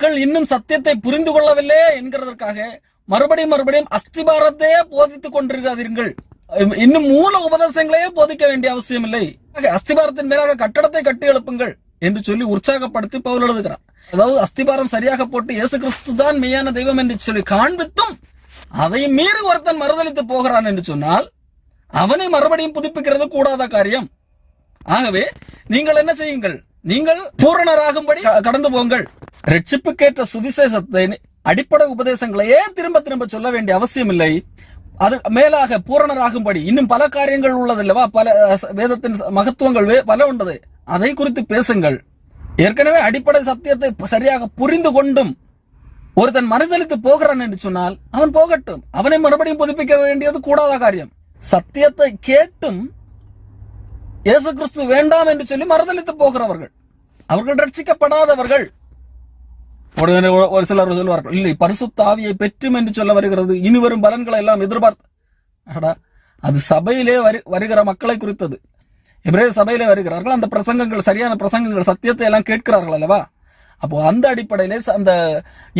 மக்கள் இன்னும் சத்தியத்தை புரிந்து கொள்ளவில்லை என்கிறதற்காக மறுபடியும் அஸ்திபாரத்தையே போதித்துக் கொண்டிருக்காதீர்கள். இன்னும் மூல உபதேசங்களையே போதிக்க வேண்டிய அவசியம் இல்லை. அஸ்திபாரத்தின் மேலாக கட்டடத்தை கட்டி எழுப்புங்கள் என்று சொல்லி உற்சாகப்படுத்தி பவுல் எழுதுகிறார். அதாவது அஸ்திபாரம் சரியாக போட்டு இயேசு கிறிஸ்து தான் மெய்யான தெய்வம் என்று சொல்லி காண்பித்தும் அதை மீறி ஒருத்தன் மறுதலித்து போகிறான் என்று சொன்னால் அவனை மறுபடியும் புதுப்பிக்கிறது கூடாத காரியம். ஆகவே நீங்கள் என்ன செய்யுங்கள், நீங்கள் பூரணராகும்படி கடந்து போங்கள். ரட்சிப்புக்கேற்ற சுவிசேஷத்தை அடிப்படை உபதேசங்களையே திரும்ப சொல்ல வேண்டிய அவசியம் இல்லை. அது மேலாக பூரணராகும்படி இன்னும் பல காரியங்கள் உள்ளதில்லவா, பல வேதத்தின் மகத்துவங்கள் பல உண்டது, அதை குறித்து பேசுங்கள். ஏற்கனவே அடிப்படை சத்தியத்தை சரியாக புரிந்து கொண்டும் ஒருத்தன் மறுதலித்து போகிறான் என்று சொன்னால் அவன் போகட்டும், அவனை மறுபடியும் புதுப்பிக்க வேண்டியது கூடாத காரியம். சத்தியத்தை கேட்டும் இயேசு கிறிஸ்து வேண்டாம் என்று சொல்லி மறுதலித்து போகிறவர்கள் அவர்கள் ரட்சிக்கப்படாதவர்கள். ஒரு சிலர் சொல்வார்கள், இல்லை பரிசுத்த ஆவியை பெற்றும் என்று சொல்ல வருகிறது, இனி வரும் பலன்களை எல்லாம் எதிர்பார்த்து. அது சபையிலே வருகிற மக்களை குறித்தது. எபிரேய சபையிலே வருகிறார்கள், அந்த பிரசங்கங்கள் சரியான பிரசங்கங்கள் சத்தியத்தை எல்லாம் கேட்கிறார்கள் அல்லவா. அப்போ அந்த அடிப்படையிலே அந்த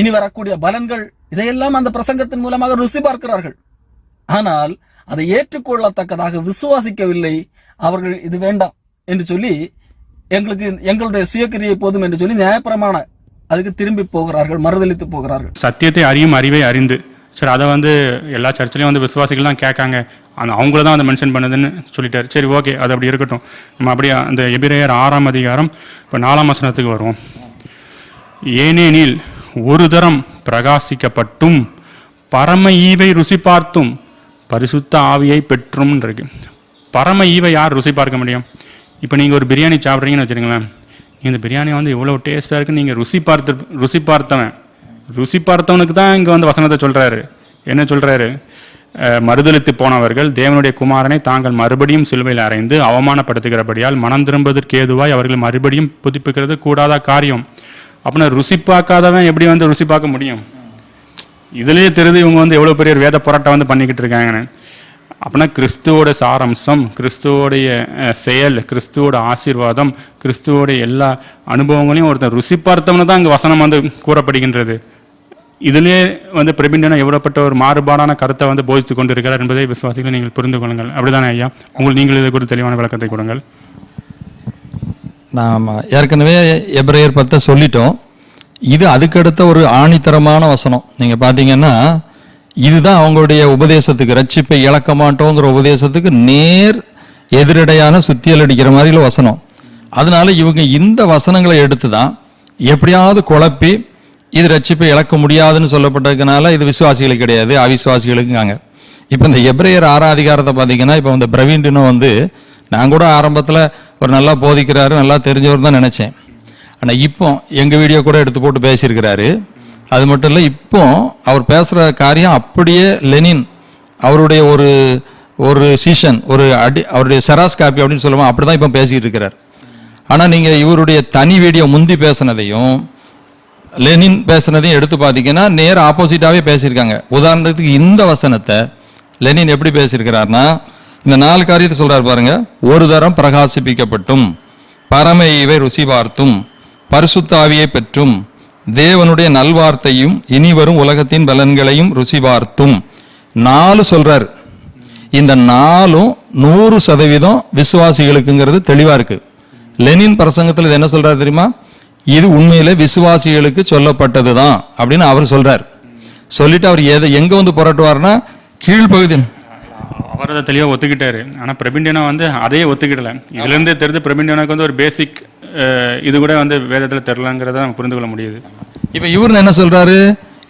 இனி வரக்கூடிய பலன்கள் இதையெல்லாம் அந்த பிரசங்கத்தின் மூலமாக ருசி பார்க்கிறார்கள். ஆனால் அதை ஏற்றுக்கொள்ளத்தக்கதாக விசுவாசிக்கவில்லை. அவர்கள் இது வேண்டாம் என்று சொல்லி எங்களுடைய சுயக்கிரியை போதும் என்று சொல்லி நியாயப்பிரமாண அதுக்கு திரும்பி போகிறார்கள், மறுதலித்து போகிறார்கள். சத்தியத்தை அறியும் அறிவை அறிந்து, சரி அதை எல்லா சர்ச்சிலையும் விசுவாசிகள் தான் கேட்காங்க, அவங்கள தான் மென்ஷன் பண்ணுதுன்னு சொல்லிட்டாரு. சரி ஓகே, அது அப்படி இருக்கட்டும். நம்ம அப்படியே அந்த எபிரேயர் 6ஆம் அதிகாரம் இப்போ 4ஆம் வசனத்துக்கு வருவோம். ஏனெனில் ஒரு தரம் பிரகாசிக்கப்பட்டும் பரம ஈவை ருசி பார்த்தும் பரிசுத்த ஆவியை பெற்றும் இருக்கு. பரம ஈவை யார் ருசி பார்க்க முடியும்? இப்போ நீங்கள் ஒரு பிரியாணி சாப்பிட்றீங்கன்னு வச்சுருங்களேன், இந்த பிரியாணி இவ்வளோ டேஸ்ட்டாக இருக்குது, நீங்கள் ருசி பார்த்தவனுக்கு தான் இங்கே வசனத்தை சொல்கிறாரு. என்ன சொல்கிறாரு? மறுதலித்து போனவர்கள் தேவனுடைய குமாரனை தாங்கள் மறுபடியும் சிலுவையில் அறைந்து அவமானப்படுத்துகிறபடியால் மனம் திரும்புவதற்கு ஏதுவாய் அவர்கள் மறுபடியும் புதுப்பிக்கிறது கூடாத காரியம். அப்படின்னா ருசி பார்க்காதவன் எப்படி ருசி பார்க்க முடியும்? இதுலேயே தெரியுது இவங்க எவ்வளோ பெரிய வேத போராட்டம் பண்ணிக்கிட்டு இருக்காங்கன்னு. அப்படின்னா கிறிஸ்துவோட சாரம்சம், கிறிஸ்துவோடைய செயல், கிறிஸ்துவோட ஆசீர்வாதம், கிறிஸ்துவோடைய எல்லா அனுபவங்களையும் ஒருத்தர் ருசி பார்த்தவனு தான் இங்கே வசனம் கூறப்படுகின்றது. இதிலே பிரபிண்டனா எவ்வளோப்பட்ட ஒரு மாறுபாடான கருத்தை போதித்து கொண்டு இருக்கிறார் என்பதை விசுவாசிகளை நீங்கள் புரிந்து கொள்ளுங்கள். அப்படிதானே ஐயா? நீங்கள் இதை குறித்து தெளிவான விளக்கத்தை கொடுங்கள். நாம் ஏற்கனவே எபிரேயர் 10 சொல்லிட்டோம். இது அதுக்கடுத்த ஒரு ஆணித்தரமான வசனம். நீங்கள் பார்த்தீங்கன்னா இதுதான் அவங்களுடைய உபதேசத்துக்கு, ரட்சிப்பை இழக்க மாட்டோங்கிற உபதேசத்துக்கு நேர் எதிரடையான சுத்தியல் அடிக்கிற மாதிரில வசனம். அதனால இவங்க இந்த வசனங்களை எடுத்து தான் எப்படியாவது குழப்பி இது ரட்சிப்பை இழக்க முடியாதுன்னு சொல்லப்பட்டதுனால இது விசுவாசிகளுக்கு கிடையாது, அவிசுவாசிகளுக்குங்க. இப்போ இந்த எபிரேயர் 6ஆம் அதிகாரத்தை பார்த்தீங்கன்னா, இப்போ இந்த பிரவீன்டினோ நான் கூட ஆரம்பத்தில் ஒரு நல்லா போதிக்கிறாரு, நல்லா தெரிஞ்சவர் தான் நினச்சேன். ஆனால் இப்போ எங்கள் வீடியோ கூட எடுத்து போட்டு பேசியிருக்கிறாரு. அது மட்டும் இல்லை, இப்போ அவர் பேசுகிற காரியம் அப்படியே லெனின் அவருடைய ஒரு சீஷன், அவருடைய செராஸ் காப்பி அப்படின்னு சொல்லுவோம், அப்படி தான் இப்போ பேசிக்கிட்டு இருக்கிறார். ஆனால் நீங்கள் இவருடைய தனி வீடியோ முந்தி பேசினதையும் லெனின் பேசுனதையும் எடுத்து பார்த்தீங்கன்னா நேர் ஆப்போசிட்டாகவே பேசியிருக்காங்க. உதாரணத்துக்கு இந்த வசனத்தை லெனின் எப்படி பேசியிருக்கிறார்னா, இந்த 4 காரியத்தை சொல்றாரு பாருங்க. ஒரு தரம் பிரகாசிப்பிக்கப்பட்டும் பரம ஈவை ருசி பார்த்தும் பரிசுத்த ஆவியை பெற்றும் தேவனுடைய நல்வார்த்தையும் இனி வரும் உலகத்தின் பலன்களையும் ருசி பார்த்தும் 4 சொல்றாரு. இந்த 4ம் 100% விசுவாசிகளுக்குங்கிறது தெளிவா இருக்கு. லெனின் பிரசங்கத்தில் இது என்ன சொல்றாரு தெரியுமா? இது உண்மையில விசுவாசிகளுக்கு சொல்லப்பட்டதுதான் அப்படின்னு அவர் சொல்றார். சொல்லிட்டு அவர் எங்க புரட்டுவார்னா கீழ்ப்பகுதி. அவர் அதை தெளிவாக ஒத்துக்கிட்டாரு. ஆனால் பிரபிண்டனா அதையே ஒத்துக்கிடலை. இதுலேருந்தே தெரிஞ்சு பிரபிண்டனாக்கு ஒரு பேசிக் இது கூட வேதத்தில் தெரிலங்கிறத நம்ம புரிந்து கொள்ள முடியுது. இப்போ இவர் என்ன சொல்றாரு?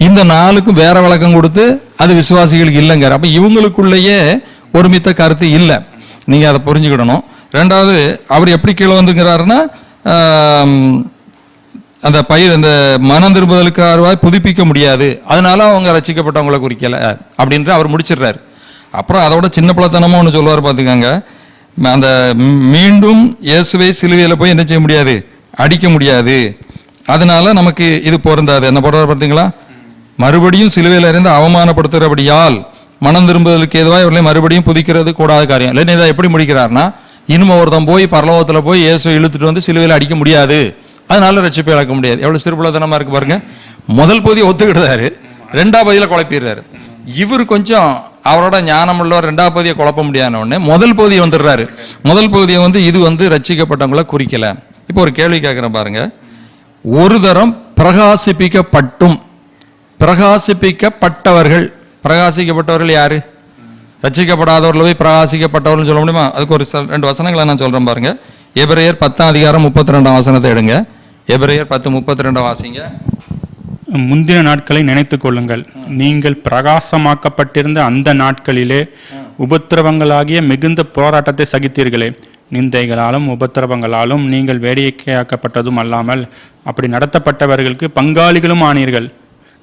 இந்த 4க்கும் வேற விளக்கம் கொடுத்து அது விசுவாசிகளுக்கு இல்லைங்கிறார். அப்போ இவங்களுக்குள்ளேயே ஒருமித்த கருத்து இல்லை. நீங்கள் அதை புரிஞ்சுக்கிடணும். ரெண்டாவது, அவர் எப்படி கீழே வந்துங்கிறாருன்னா, அந்த அந்த மனம் திரும்புதலுக்கு புதுப்பிக்க முடியாது, அதனால அவங்க ரசிக்கப்பட்டவங்களை குறிக்கல அப்படின்ட்டு அவர் முடிச்சிடுறாரு. அப்புறம் அதோட சின்ன பிள்ளைத்தனமா ஒன்று சொல்லுவார் பார்த்துக்கங்க. அந்த மீண்டும் இயேசுவை சிலுவையில் போய் என்ன செய்ய முடியாது, அடிக்க முடியாது, அதனால நமக்கு இது பொருந்தாது. என்ன போடுறாரு பார்த்தீங்களா? மறுபடியும் சிலுவையில் இருந்து அவமானப்படுத்துகிறபடியால் மனம் திரும்புதலுக்கு எதுவாக இவர்களை மறுபடியும் புதிக்கிறது கூடாத காரியம். இல்லை, இதை எப்படி முடிக்கிறார்னா, இனிமே ஒருத்தன் போய் பரலோகத்தில் போய் இயேசுவை இழுத்துட்டு சிலுவையில் அடிக்க முடியாது, அதனால ரட்சிப்பை இழக்க முடியாது. எவ்வளவு சிறுபுலத்தனமா இருக்கு பாருங்க. முதல் பகுதியை ஒத்துக்கிட்டாரு, ரெண்டாவது பகுதியில குழப்பிடுறாரு. இவர் கொஞ்சம் அவரோட ஞானம் உள்ளவர், ரெண்டாவது பகுதியை குழப்ப முடியாத உடனே முதல் பகுதியை வந்துடுறாரு. முதல் பகுதியை இது ரட்சிக்கப்பட்டவங்கள குறிக்கல. இப்போ ஒரு கேள்வி கேட்கிறேன் பாருங்க. ஒரு தரம் பிரகாசிப்பிக்கப்பட்டும் பிரகாசிப்பிக்கப்பட்டவர்கள், பிரகாசிக்கப்பட்டவர்கள் யாரு? ரட்சிக்கப்படாதவர்கள் போய் பிரகாசிக்கப்பட்டவர்கள் சொல்ல முடியுமா? அதுக்கு ஒரு 2 வசனங்களை நான் சொல்றேன் பாருங்க. எபிரேயர் 10:32 எடுங்க. எபிரேயர் 10:32 வாசிங்க. முந்தின நாட்களை நினைத்துக் கொள்ளுங்கள், நீங்கள் பிரகாசமாக்கப்பட்டிருந்த அந்த நாட்களிலே உபத்திரவங்களாகிய மிகுந்த போராட்டத்தை சகித்தீர்களே. நிந்தைகளாலும் உபத்திரவங்களாலும் நீங்கள் வேடிக்கையாக்கப்பட்டதும் அல்லாமல் அப்படி நடத்தப்பட்டவர்களுக்கு பங்காளிகளும் ஆனீர்கள்.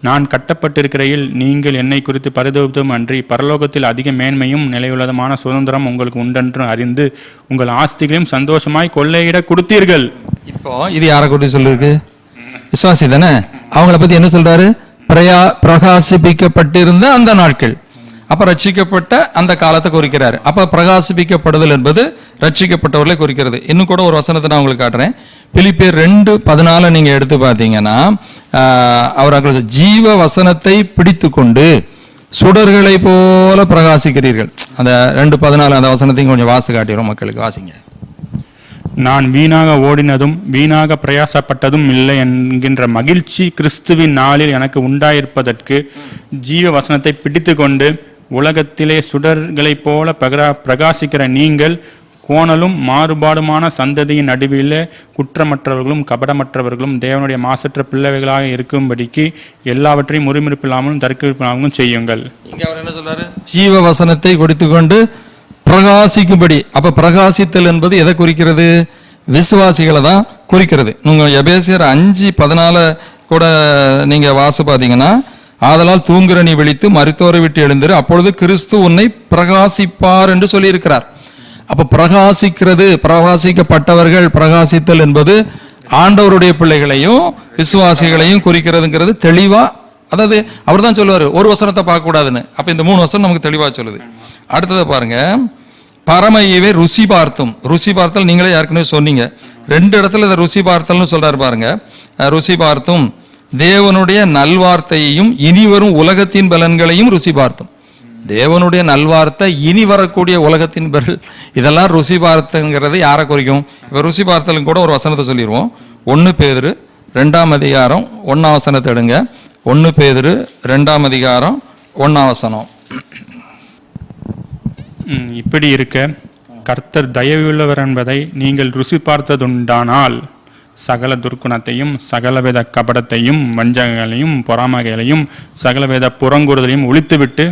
நான் கட்டப்பட்டிருக்கிறையில் நீங்கள் என்னை குறித்து பரிதவித்தும் அன்றி பரலோகத்தில் அதிக மேன்மையும் நிலையுள்ளதுமான சுதந்திரம் உங்களுக்கு உண்டென்று அறிந்து உங்கள் ஆஸ்திகளையும் சந்தோஷமாய் கொள்ளையிட கொடுத்தீர்கள். இப்போ இது யாரை குறித்து சொல்லிருக்கு? விசுவாசி தானே. அவங்கள பத்தி என்ன சொல்றாரு? பிரகாசிப்பிக்கப்பட்டிருந்த அந்த நாட்கள். அப்ப ரட்சிக்கப்பட்ட அந்த காலத்தை குறிக்கிறாரு. அப்ப பிரகாசிப்பிக்கப்படுதல் என்பது ரட்சிக்கப்பட்டவர்களை குறிக்கிறது. இன்னும் கூட ஒரு வசனத்தை நான் உங்களுக்கு காட்டுறேன். பிலிப்பியர் 2:14 நீங்க எடுத்து பார்த்தீங்கன்னா, அவர்கள் ஜீவ வசனத்தை பிடித்து கொண்டு சுடர்களை போல பிரகாசிக்கிறீர்கள். அந்த 2:14 அந்த வசனத்தையும் கொஞ்சம் வாசி காட்டிடுறோம் மக்களுக்கு. வாசிங்க. நான் வீணாக ஓடினதும் வீணாக பிரயாசப்பட்டதும் இல்லை என்கின்ற மகிழ்ச்சி கிறிஸ்துவின் நாளில் எனக்கு உண்டாயிருப்பதற்கு ஜீவ வசனத்தை பிடித்து கொண்டு உலகத்திலே சுடர்களைப் போல பிரகாசிக்கிற நீங்கள் கோணலும் மாறுபாடுமான சந்ததியின் நடுவிலே குற்றமற்றவர்களும் கபடமற்றவர்களும் தேவனுடைய மாசற்ற பிள்ளைகளாக இருக்கும்படிக்கு எல்லாவற்றையும் முறுமுறுப்பில்லாமலும் தர்க்கில்லாமலும் செய்யுங்கள். இங்க அவர் என்ன சொல்றாரு? ஜீவ வசனத்தை கொடுத்துக்கொண்டு பிரகாசிக்கும்படி. அப்ப பிரகாசித்தல் என்பது எதை குறிக்கிறது? விசுவாசிகளை தான் குறிக்கிறது. நீங்க எபேசியர் 5:14 கூட நீங்க வாசி பார்த்தீங்கன்னா, ஆதலால் தூங்குற நீ விழித்து மரித்தோரை விட்டு எழுந்திரு, அப்பொழுது கிறிஸ்து உன்னை பிரகாசிப்பார் என்று சொல்லி இருக்கிறார். அப்ப பிரகாசிக்கிறது, பிரகாசிக்கப்பட்டவர்கள், பிரகாசித்தல் என்பது ஆண்டவருடைய பிள்ளைகளையும் விசுவாசிகளையும் குறிக்கிறதுங்கிறது தெளிவா. அதாவது அவர் தான் சொல்லுவாரு ஒரு வசனத்தை பார்க்க கூடாதுன்னு. அப்ப இந்த 3 வசனம் நமக்கு தெளிவா சொல்லுது. அடுத்தது பாருங்க, பரமையவே ருசி பார்த்தும். ருசி பார்த்தல் நீங்களே ஏற்கனவே சொன்னீங்க. 2 இடத்துல இதை ருசி பார்த்தல்னு சொல்றாரு பாருங்க. ருசி பார்த்தும் தேவனுடைய நல்வார்த்தையையும் இனி வரும் உலகத்தின் பலன்களையும் ருசி பார்த்தும். தேவனுடைய நல்வார்த்தை, இனி வரக்கூடிய உலகத்தின் பலன், இதெல்லாம் ருசி பார்த்துங்கிறது யாரை குறிக்கும்? இப்ப ருசி பார்த்தலும் கூட ஒரு வசனத்தை சொல்லிடுவோம். 1 பேதுரு 2:1 வசனத்தை எடுங்க. 1 பேதுரு 2:1 இப்படி இருக்க கர்த்தர் தயவுள்ளவர் என்பதை நீங்கள் ருசி பார்த்ததுண்டானால் சகல துர்க்குணத்தையும் சகலவித கபடத்தையும் வஞ்சகங்களையும் பொறாமைகளையும் சகலவித புறங்கூறுதலையும் ஒழித்துவிட்டு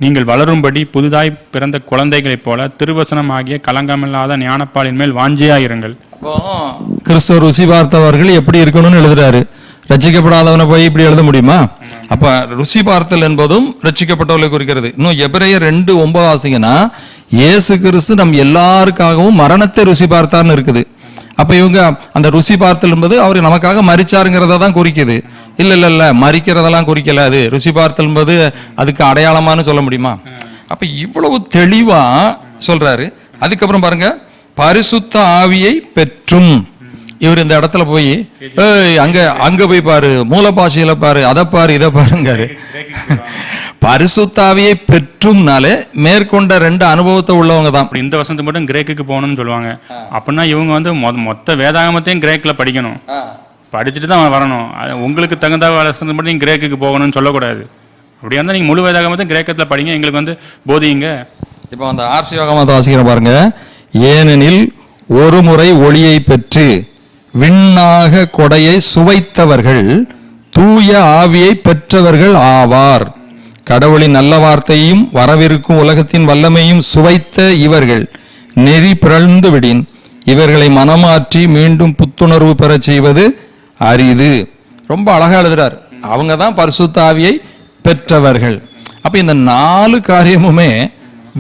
நீங்கள் வளரும்படி புதிதாய் பிறந்த குழந்தைகளைப் போல திருவசனம் ஆகிய கலங்கமில்லாத ஞானப்பாலின் மேல் வாஞ்சியாயிருங்கள். கிறிஸ்துவ ருசி பார்த்தவர்கள் எப்படி இருக்கணும்னு எழுதுறாரு. ரட்சிக்கப்படாதவனை போய் இப்படி எழுத முடியுமா? அப்ப ருசி பார்த்தல் என்பதும் ரட்சிக்கப்பட்டவர்களை குறிக்கிறது. இன்னும் எபிரேயர் 2:9 வாசிங்கன்னா, இயேசு கிறிஸ்து நம் எல்லாருக்காகவும் மரணத்தை ருசி பார்த்தார்னு இருக்குது. அப்ப இவங்க அந்த ருசி பார்த்தல் என்பது அவர் நமக்காக மரிச்சாருங்கிறத தான் குறிக்குது. இல்ல மரிக்கிறதெல்லாம் குறிக்கல. அது ருசி பார்த்தல் என்பது அதுக்கு அடையாளமானு சொல்ல முடியுமா? அப்ப இவ்வளவு தெளிவா சொல்றாரு. அதுக்கப்புறம் பாருங்க, பரிசுத்த ஆவியை பெற்றும். இவர் இந்த இடத்துல போய் அங்க போய் பாரு, மூல பாஷையில பாரு, அதை பாரு, இதை பாருங்காரு. பரிசுத்தாவியை பெற்றும்னாலே மேற்கொண்ட 2 அனுபவத்தை உள்ளவங்க தான். இந்த வசனத்தை மட்டும் கிரேக்குக்கு போகணும்னு சொல்லுவாங்க. அப்படின்னா இவங்க மொத்த வேதாகமத்தையும் கிரேக்கில் படிக்கணும், படிச்சுட்டு தான் வரணும். உங்களுக்கு தகுந்த வசனத்தை மட்டும் கிரேக்குக்கு போகணும்னு சொல்லக்கூடாது. அப்படியா இருந்தால் நீங்கள் முழு வேதாகமத்தையும் கிரேக்கத்தில் படிங்க, எங்களுக்கு போதிங்க. இப்போ அந்த ஆர்சி யோகமத்தை வாசிக்கிற பாருங்க. ஏனெனில் ஒரு முறை ஒளியை பெற்று விண்ணாக கொடையை சுவைத்தவர்கள் தூய ஆவியை பெற்றவர்கள் ஆவார். கடவுளின் நல்ல வார்த்தையும் வரவிருக்கும் உலகத்தின் வல்லமையும் சுவைத்த இவர்கள் நெறி பிறழ்ந்து விடின் இவர்களை மனமாற்றி மீண்டும் புத்துணர்வு பெற செய்வது அரிது. ரொம்ப அழகா எழுதுறார். அவங்க தான் பரிசுத்த ஆவியை பெற்றவர்கள். அப்ப இந்த 4 காரியமுமே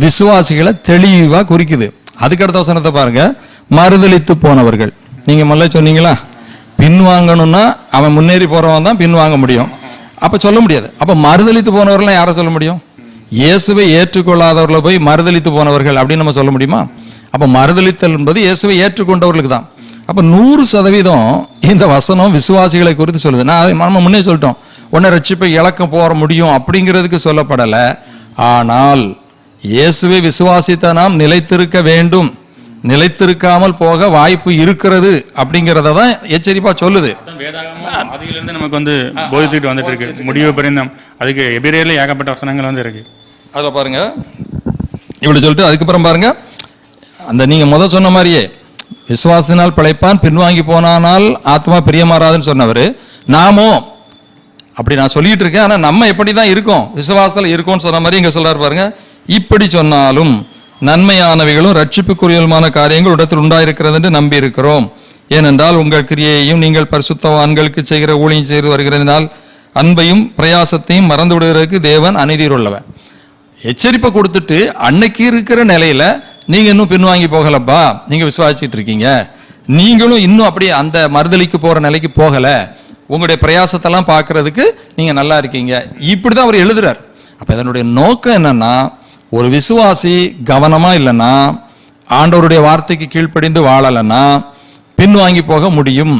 விசுவாசிகளை தெளிவா குறிக்குது. அதுக்கடுத்த வசனத்தை பாருங்க, மறுதலித்து போனவர்கள். நீங்க முதல்ல சொன்னீங்களா, பின்வாங்கணும்னா அவன் முன்னேறி போறவன் தான் பின்வாங்க முடியும். அப்ப சொல்ல முடியாது. அப்ப மறுதலித்து போனவர்கள் யாரை சொல்ல முடியும்? இயேசுவை ஏற்றுக்கொள்ளாதவர்களை போய் மறுதலித்து போனவர்கள் அப்படின்னு நம்ம சொல்ல முடியுமா? அப்ப மறுதலித்தல் என்பது இயேசுவை ஏற்றுக்கொண்டவர்களுக்கு தான். அப்ப 100% இந்த வசனம் விசுவாசிகளை குறித்து சொல்லுது. நம்ம முன்னே சொல்லிட்டோம், உன்னை ரட்சிப்பை இழக்க போற முடியும் அப்படிங்கிறதுக்கு சொல்லப்படலை. ஆனால் இயேசுவை விசுவாசித்த நாம் நிலைத்திருக்க வேண்டும், நிலைத்திருக்காமல் போக வாய்ப்பு இருக்கிறது அப்படிங்கிறத தான் எச்சரிப்பா சொல்லுது. அதிலிருந்து நமக்கு வந்து போதித்துட்டு வந்துட்டு இருக்கு முடிவு பரிந்தம். அதுக்கு எபிரேயர்ல ஏகப்பட்ட வசனங்கள் வந்து இருக்கு. அதில் பாருங்க இப்படி சொல்லிட்டு அதுக்கப்புறம் பாருங்க, அந்த நீங்க முதல் சொன்ன மாதிரியே விசுவாசத்தினால் பிழைப்பான் பின்வாங்கி போனானால் ஆத்மா பிரியமாறாதுன்னு சொன்னவர், நாமும் அப்படி நான் சொல்லிட்டு இருக்கேன். ஆனா நம்ம எப்படி தான் இருக்கோம், விசுவாசத்தில் இருக்கோம்னு சொன்ன மாதிரி இங்க சொல்றாரு பாருங்க. இப்படி சொன்னாலும் நன்மையானவைகளும் ரட்சிப்புக்குரியமான காரியங்கள் இடத்தில் உண்டாயிருக்கிறது என்று நம்பி இருக்கிறோம். ஏனென்றால் உங்கள் கிரியையையும் நீங்கள் பரிசுத்தவான்களுக்கு செய்கிற ஊழியம் செய்து வருகிறதினால் அன்பையும் பிரயாசத்தையும் மறந்து விடுவதற்கு தேவன் அநீதியில் உள்ளவன். எச்சரிப்பை கொடுத்துட்டு அன்னைக்கு இருக்கிற நிலையில நீங்க இன்னும் பின்வாங்கி போகலப்பா, நீங்க விசுவாசிச்சுட்டு இருக்கீங்க, நீங்களும் இன்னும் அப்படியே அந்த மறுதலிக்கு போற நிலைக்கு போகல, உங்களுடைய பிரயாசத்தெல்லாம் பார்க்கறதுக்கு நீங்க நல்லா இருக்கீங்க. இப்படிதான் அவர் எழுதுறார். அப்ப இதனுடைய நோக்கம் என்னன்னா, ஒரு விசுவாசி கவனமா இல்லைன்னா, ஆண்டவருடைய வார்த்தைக்கு கீழ்ப்படிந்து வாழலைன்னா பின்வாங்கி போக முடியும்,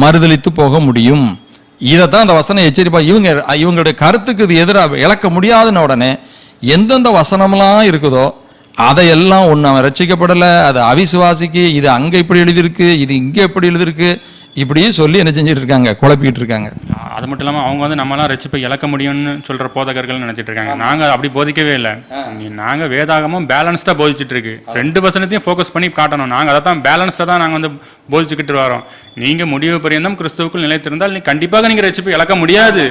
மறுதலித்து போக முடியும். இதைத்தான் அந்த வசனம் எச்சரிப்பா. இவங்களுடைய கருத்துக்கு இது எதிராக இழக்க முடியாதுன்னு உடனே எந்தெந்த வசனம்லாம் இருக்குதோ அதையெல்லாம் ஒன்று அவன் ரட்சிக்கப்படலை, அது அவிசுவாசிக்கு, இது அங்கே இப்படி எழுதியிருக்கு, இது இங்கே எப்படி எழுதியிருக்கு, இப்படியே சொல்லி என்ன செஞ்சுட்டு இருக்காங்க, குழப்பிட்டு இருக்காங்க. அது மட்டும் இல்லாமல் அவங்க வந்து நம்மளாம் ரட்சிப்பை இழக்க முடியும்னு சொல்ற போதகர்கள் நினைச்சிட்டு இருக்காங்க. நாங்கள் அப்படி போதிக்கவே இல்லை. நாங்கள் வேதாகமும் பேலன்ஸ்டாக போதிச்சுட்டு இருக்கு. 2 வசனத்தையும் ஃபோக்கஸ் பண்ணி காட்டணும். நாங்கள் அதை தான் பேலன்ஸ்டாக தான் நாங்கள் வந்து போதிச்சுக்கிட்டு வரோம். நீங்கள் முடிவு பரியந்தம் கிறிஸ்துவுக்குள் நிலைத்திருந்தால் நீ கண்டிப்பாக நீங்கள் ரட்சிப்பை இழக்க முடியாது.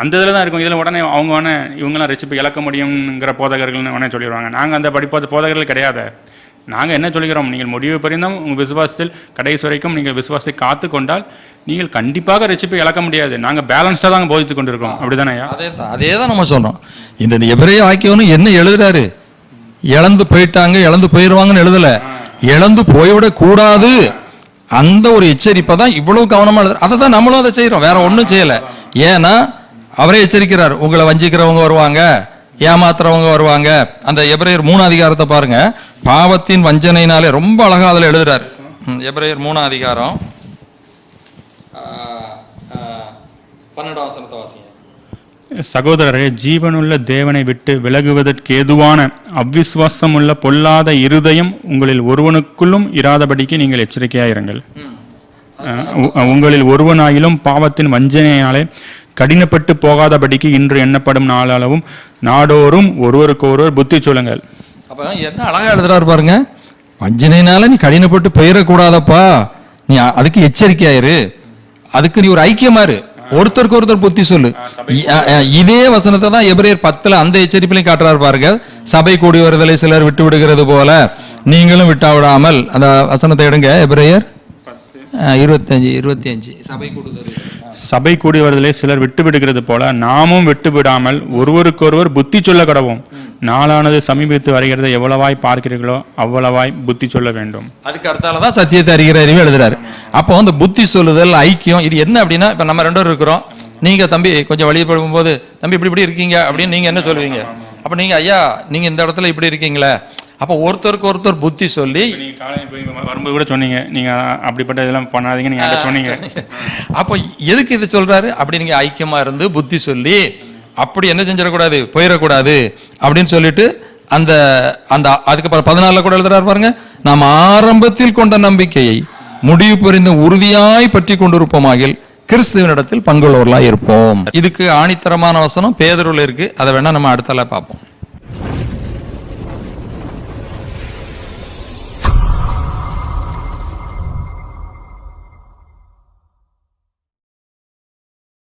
அந்த இதில் தான் இருக்கும். இதில் உடனே அவங்க வேணா இவங்களாம் ரட்சிப்பை இழக்க முடியுங்கிற போதகர்கள்னு உடனே சொல்லிடுவாங்க. நாங்கள் அந்த படிப்பாத போதகர்கள் கிடையாது. நாங்கள் என்ன சொல்கிறோம், நீங்கள் முடிவு பரிந்தும் உங்கள் விசுவாசத்தில் கடைசி வரைக்கும் நீங்கள் விசுவாசத்தை காத்து கொண்டால் நீங்கள் கண்டிப்பாக ரட்சிப்பை இழக்க முடியாது. நாங்கள் பேலன்ஸ்டாக தான் போதித்து கொண்டிருக்கோம். அப்படிதானே? அதே தான் நம்ம சொல்கிறோம். இந்த எபிரேய வாக்கியம்னு என்ன எழுதுறாரு, இழந்து போயிட்டாங்க, இழந்து போயிடுவாங்கன்னு எழுதலை, இழந்து போய்விடக்கூடாது அந்த ஒரு எச்சரிப்பை தான் இவ்வளவு கவனமாக எழுதுற. அதை தான் நம்மளும் அதை செய்கிறோம், வேற ஒன்றும் செய்யலை. ஏன்னா அவரே எச்சரிக்கிறார், உங்களை வஞ்சிக்கிறவங்க வருவாங்க, ஏமாத்துறவங்க வருவாங்க. அந்த எபிரேயர் 3 அதிகாரத்தை பாருங்க, பாவத்தின் வஞ்சனையினாலே ரொம்ப அழகா அதில் எழுதுறாரு. எபிரேயர் 3 அதிகாரம் 12 வசனத்தை வாசிங்க. சகோதரரே, ஜீவனுள்ள தேவனை விட்டு விலகுவதற்கு ஏதுவான அவ்விசுவாசம் உள்ள பொல்லாத இருதயம் உங்களில் ஒருவனுக்குள்ளும் இராதபடிக்கு நீங்கள் எச்சரிக்கையாயிருங்கள். உங்களில் ஒருவனாயிலும் பாவத்தின் வஞ்சனையினாலே கடினப்பட்டு போகாதபடிக்கு இன்று எண்ணப்படும் நாளளவும் நாடோறும் ஒருவருக்கொருவர் புத்தி சொல்லுங்கள். அப்ப என்ன அழகா எழுதுறாரு பாருங்க, வஞ்சனையினால நீ கடினப்பட்டு போயிடக்கூடாதப்பா, நீ அதுக்கு எச்சரிக்கையாயிரு, அதுக்கு நீ ஒரு ஐக்கியமாரு, ஒருத்தருக்கு ஒருத்தர் புத்தி சொல்லு. இதே வசனத்தை தான் எபிரேயர் 10 அந்த எச்சரிப்பிலையும் காட்டுறாரு பாருங்க. சபை கூடி வருதலை சிலர் விட்டு விடுகிறது போல நீங்களும் விட்டா விடாமல். அந்த வசனத்தை எடுங்க, எபிரேயர் 25 சபை கூடி வருதலை சிலர் விட்டு விடுகிறது போல நாமும் விட்டு விடாமல் ஒருவருக்கொருவர் புத்தி சொல்ல கடவோம். நாளானது சமீபித்து வருகிறது, எவ்வளவாய் பார்க்கிறீர்களோ அவ்வளவாய் புத்தி சொல்ல வேண்டும். அதுக்கு அடுத்தாலதான் சத்தியத்தை அறிகிற அறிவு எழுதுறாரு. அப்போ அந்த புத்தி சொல்லுதல், ஐக்கியம், இது என்ன அப்படின்னா, இப்ப நம்ம 2 பேரும் இருக்கிறோம், நீங்க தம்பி கொஞ்சம் வழியை போகும்போது தம்பி இப்படி இருக்கீங்க அப்படின்னு நீங்க என்ன சொல்லுவீங்க? அப்ப நீங்க ஐயா நீங்க இந்த இடத்துல இப்படி இருக்கீங்களே, அப்போ ஒருத்தருக்கு ஒருத்தர் புத்தி சொல்லி வரும்போது கூட சொன்னீங்க, நீங்க அப்படிப்பட்ட இதெல்லாம் பண்ணாதீங்க, நீங்க சொன்னீங்க. அப்போ எதுக்கு இது சொல்றாரு? அப்படி நீங்க ஐக்கியமா இருந்து புத்தி சொல்லி அப்படி என்ன செஞ்சிடக்கூடாது, போயிடக்கூடாது அப்படின்னு சொல்லிட்டு அந்த அந்த அதுக்கப்புறம் 14 கூட எழுதுறாரு பாருங்க, நாம் ஆரம்பத்தில் கொண்ட நம்பிக்கையை முடிவு புரிந்து உறுதியாய் பற்றி கொண்டிருப்போமாகில் கிறிஸ்துவனிடத்தில் பங்குள்ளவர்களாய் இருப்போம். இதுக்கு ஆணித்தரமான வசனம் பேதுருவில் இருக்கு, அதை வேணா நம்ம அடுத்தால பார்ப்போம்.